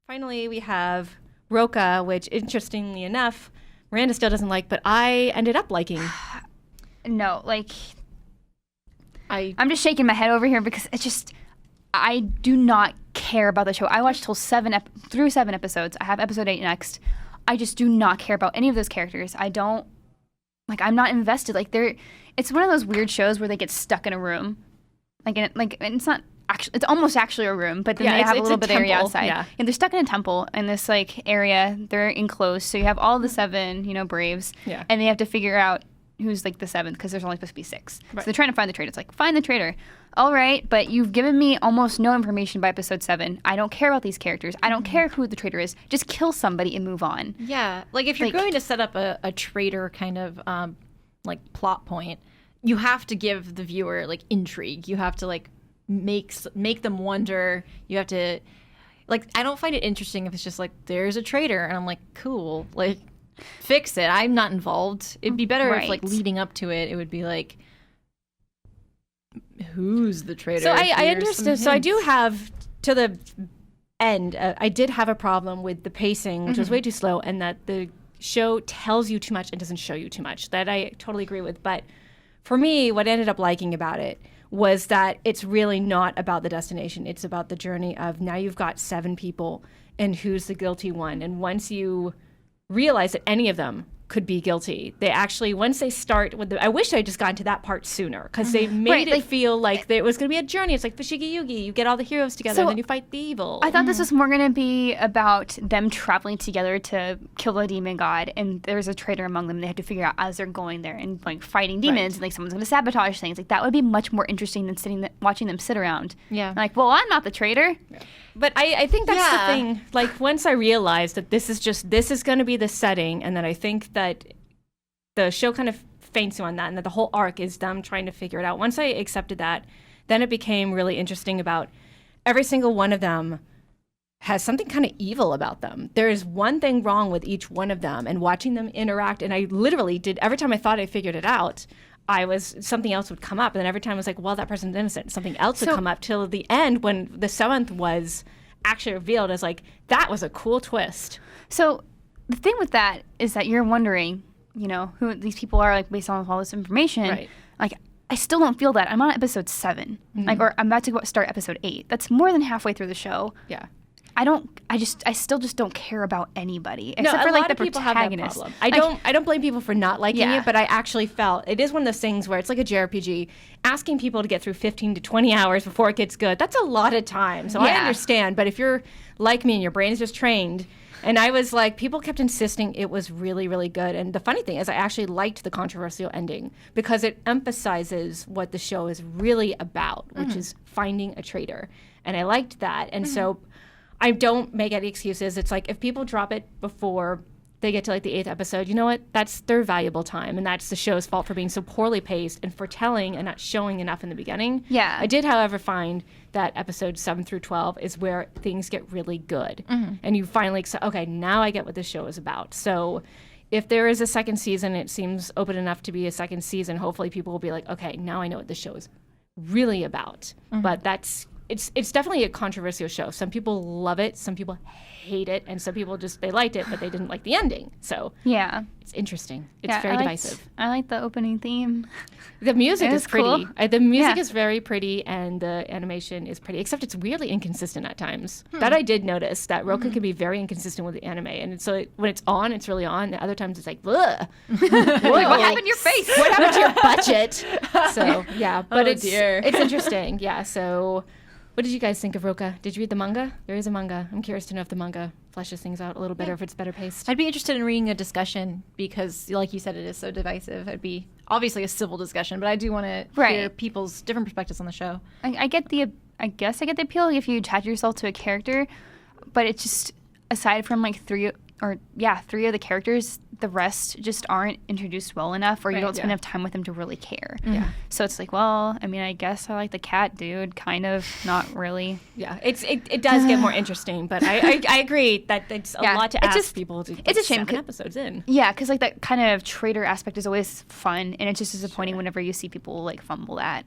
Finally, we have Rokka, which, interestingly enough, Miranda still doesn't like, but I ended up liking. No, like, I'm just shaking my head over here because it's just, I do not care about the show. I watched through 7 episodes. I have episode 8 next. I just do not care about any of those characters. I don't, like, I'm not invested. Like, it's one of those weird shows where they get stuck in a room. And it's not actually, it's almost actually a room, but then they have a little bit of area outside. Yeah. And they're stuck in a temple in this, like, area. They're enclosed. So you have all the 7, Braves. Yeah. And they have to figure out who's, like, the 7th because there's only supposed to be 6. Right. So they're trying to find the traitor. It's like, find the traitor. All right, but you've given me almost no information by episode 7. I don't care about these characters. I don't care who the traitor is. Just kill somebody and move on. Yeah, like if you're going to set up a traitor kind of like plot point, you have to give the viewer like intrigue. You have to like make them wonder. You have to like. I don't find it interesting if it's just like there's a traitor and I'm like cool, like fix it. I'm not involved. It'd be better if like leading up to it, it would be like who's the traitor. So I understood. So I do have to the end. I did have a problem with the pacing, which was way too slow, and that the show tells you too much and doesn't show you too much. That I totally agree with. But for me, what I ended up liking about it was that it's really not about the destination. It's about the journey of now you've got 7 people and who's the guilty one. And once you realize that any of them could be guilty, they actually, once they start with I wish I had just gotten to that part sooner because they made it feel like it was going to be a journey. It's like Fushigi Yugi. You get all the heroes together and then you fight the evil. I thought this was more going to be about them traveling together to kill the demon god, and there's a traitor among them. They have to figure out as they're going there and like fighting demons, and like someone's going to sabotage things. Like that would be much more interesting than watching them sit around. Yeah. Like, well, I'm not the traitor. Yeah. But I think that's the thing. Like once I realized that this is going to be the setting, and that I think that the show kind of faints you on that, and that the whole arc is them trying to figure it out. Once I accepted that, then it became really interesting about every single one of them has something kind of evil about them. There is one thing wrong with each one of them, and watching them interact, and I literally did, every time I thought I figured it out, something else would come up, and then every time I was like, well, that person's innocent. Something else would come up till the end when the 7th was actually revealed as like, that was a cool twist. So the thing with that is that you're wondering, who these people are, like, based on all this information. Right. Like, I still don't feel that. I'm on episode 7. Like, or I'm about to start episode 8. That's more than halfway through the show. Yeah. I still just don't care about anybody except for like the protagonist. I don't blame people for not liking it, but I actually felt it is one of those things where it's like a JRPG. Asking people to get through 15 to 20 hours before it gets good, that's a lot of time. So I understand, but if you're like me and your brain is just trained, and I was like, people kept insisting it was really, really good. And the funny thing is I actually liked the controversial ending because it emphasizes what the show is really about, which is finding a traitor. And I liked that. And so I don't make any excuses. It's like if people drop it before they get to like the 8th episode, you know what? That's their valuable time. And that's the show's fault for being so poorly paced and for telling and not showing enough in the beginning. Yeah. I did, however, find that episodes 7 through 12 is where things get really good. And you finally accept, okay, now I get what this show is about. So if there is a second season, it seems open enough to be a second season. Hopefully people will be like, okay, now I know what the show is really about. But it's definitely a controversial show. Some people love it, some people hate it, and some people they liked it, but they didn't like the ending. So yeah, it's interesting. It's very divisive. I like the opening theme. The music is pretty. Cool. The music is very pretty, and the animation is pretty, except it's weirdly inconsistent at times. That I did notice, that Rokka can be very inconsistent with the anime. And so when it's on, it's really on. And other times it's like, ugh. What happened to your face? What happened to your budget? So, yeah. But it's dear. It's interesting. Yeah, so what did you guys think of Rokka? Did you read the manga? There is a manga. I'm curious to know if the manga fleshes things out a little bit or if it's better paced. I'd be interested in reading a discussion because, like you said, it is so divisive. It'd be obviously a civil discussion, but I do want to hear people's different perspectives on the show. I guess I get the appeal if you attach yourself to a character, but it's just, aside from like 3 three of the characters. The rest just aren't introduced well enough, or you don't spend enough time with them to really care. Yeah. So it's like, well, I mean, I guess I like the cat dude, kind of, not really. Yeah, it does get more interesting, but I agree that it's a lot to ask people to. It's a shame. 7 episodes in. Yeah, because like that kind of traitor aspect is always fun, and it's just disappointing whenever you see people like fumble that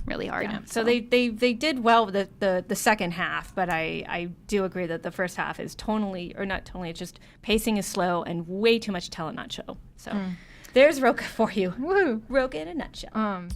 really hard. Yeah. So they did well with the second half, but I do agree that the first half is it's just pacing is slow and way too much tell a nutshell. So there's Rokka for you. Woo! Rokka in a nutshell.